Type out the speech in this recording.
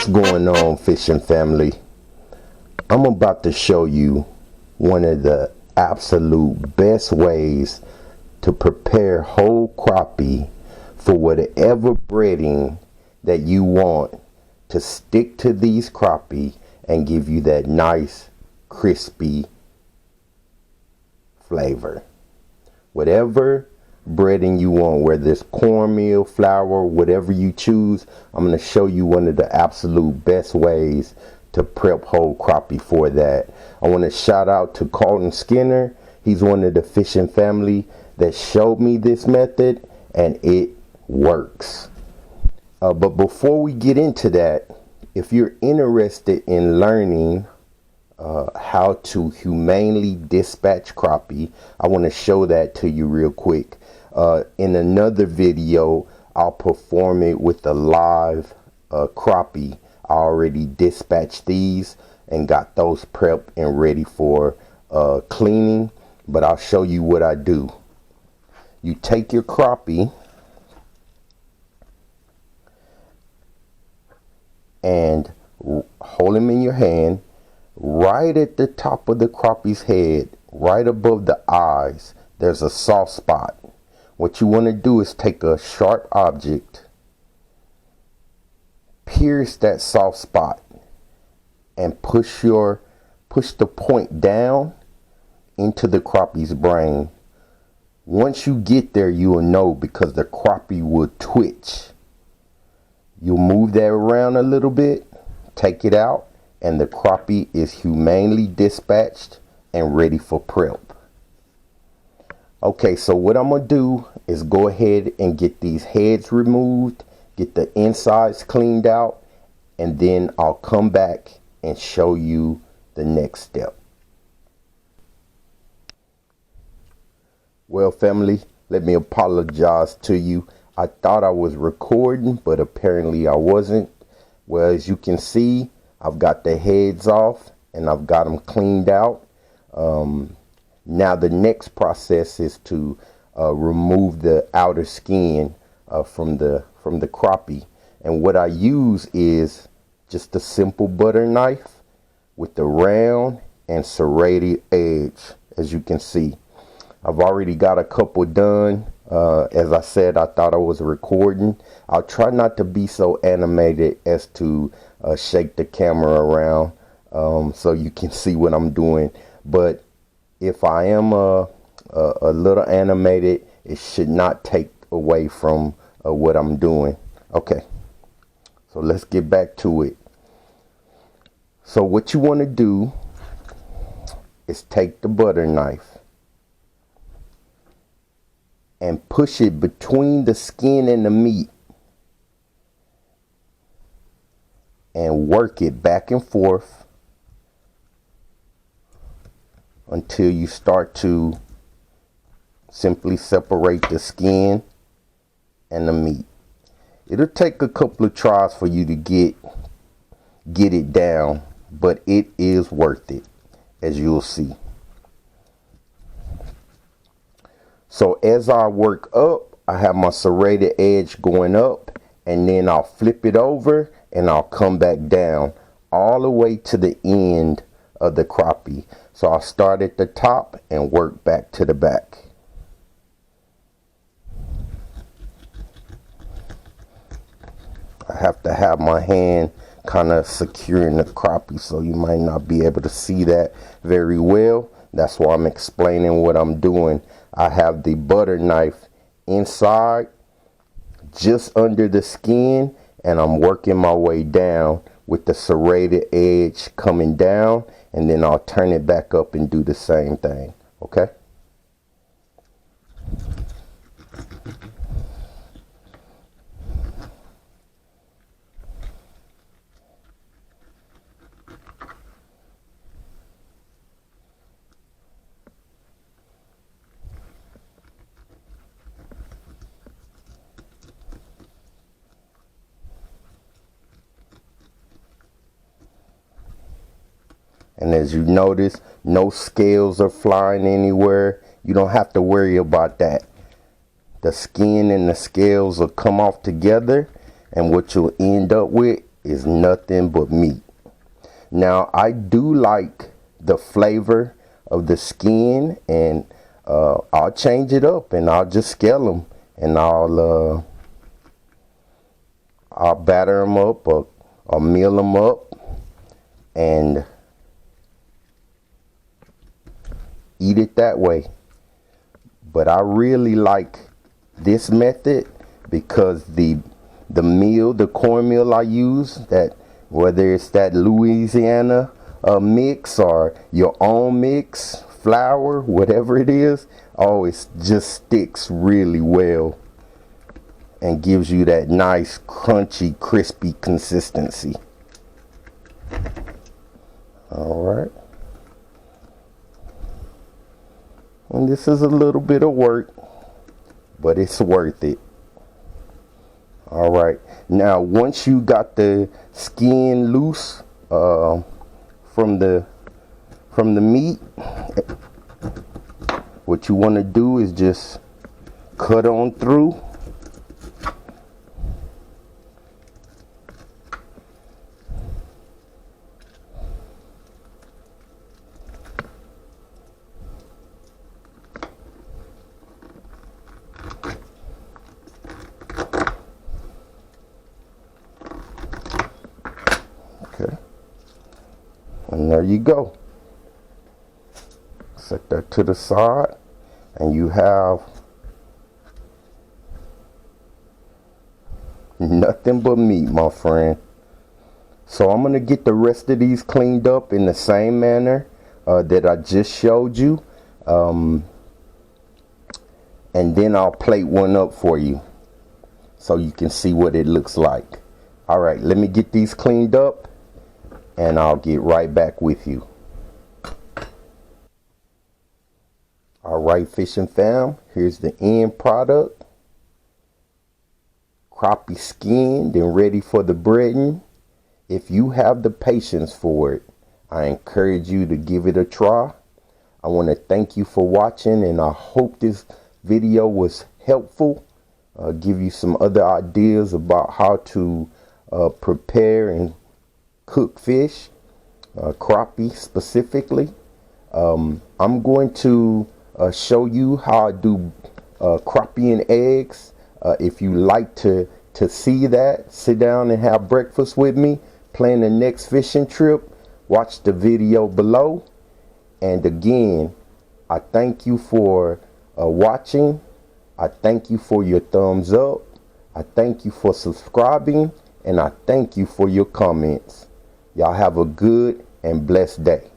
going on, fishing family? I'm about to show you one of the absolute best ways to prepare whole crappie for whatever breading that you want to stick to these crappie and give you that nice crispy flavor. Whatever breading you want, whether it's cornmeal, flour, whatever you choose, I'm going to show you one of the absolute best ways to prep whole crappie for that. I want to shout out to Carlton Skinner. He's one of the fishing family that showed me this method, and it works. But before we get into that, if you're interested in learning how to humanely dispatch crappie, I want to show that to you real quick. In another video, I'll perform it with a live crappie. I already dispatched these and got those prepped and ready for cleaning, but I'll show you what I do. You take your crappie and hold them in your hand. Right at the top of the crappie's head, right above the eyes, there's a soft spot. What you want to do is take a sharp object, pierce that soft spot, and push the point down into the crappie's brain. Once you get there, you will know, because the crappie will twitch. You'll move that around a little bit, take it out, and the crappie is humanely dispatched and ready for prep. Okay, so what I'm going to do is go ahead and get these heads removed, get the insides cleaned out, and then I'll come back and show you the next step. Well, family, let me apologize to you. I thought I was recording, but apparently I wasn't. Well, as you can see, I've got the heads off and I've got them cleaned out. Now the next process is to remove the outer skin from the crappie. And what I use is just a simple butter knife with the round and serrated edge. As you can see, I've already got a couple done. As I said, I thought I was recording. I'll try not to be so animated as to shake the camera around so you can see what I'm doing. But if I am a little animated, it should not take away from what I'm doing. Okay, so let's get back to it. So what you want to do is take the butter knife and push it between the skin and the meat and work it back and forth until you start to simply separate the skin and the meat. It'll take a couple of tries for you to get it down, but it is worth it, as you'll see. So as I work up, I have my serrated edge going up, and then I'll flip it over and I'll come back down all the way to the end of the crappie. So I'll start at the top and work back to the back. I have to have my hand kind of securing the crappie, so you might not be able to see that very well. That's why I'm explaining what I'm doing. I have the butter knife inside, just under the skin, and I'm working my way down with the serrated edge coming down, and then I'll turn it back up and do the same thing. Okay? And as you notice, no scales are flying anywhere. You don't have to worry about that. The skin and the scales will come off together, and what you'll end up with is nothing but meat. Now, I do like the flavor of the skin, and I'll change it up and I'll just scale them, and I'll batter them up or meal them up and eat it that way. But I really like this method because the cornmeal I use, that whether it's that Louisiana mix or your own mix, flour, whatever it is, always just sticks really well and gives you that nice crunchy, crispy consistency. All right. And this is a little bit of work, but it's worth it. All right. Now, once you got the skin loose from the meat, what you want to do is just cut on through. Okay, and there you go. Set that to the side, and you have nothing but meat, my friend. So I'm gonna get the rest of these cleaned up in the same manner that I just showed you, and then I'll plate one up for you so you can see what it looks like. All right, let me get these cleaned up and I'll get right back with you. All right, fishing fam, here's the end product. Crappie skinned and ready for the breading. If you have the patience for it, I encourage you to give it a try. I want to thank you for watching, and I hope this video was helpful. Give you some other ideas about how to prepare and cook fish, crappie specifically. I'm going to show you how I do crappie and eggs. If you like to see that, sit down and have breakfast with me, plan the next fishing trip, watch the video below. And again, I thank you for watching. I thank you for your thumbs up. I thank you for subscribing, and I thank you for your comments. Y'all have a good and blessed day.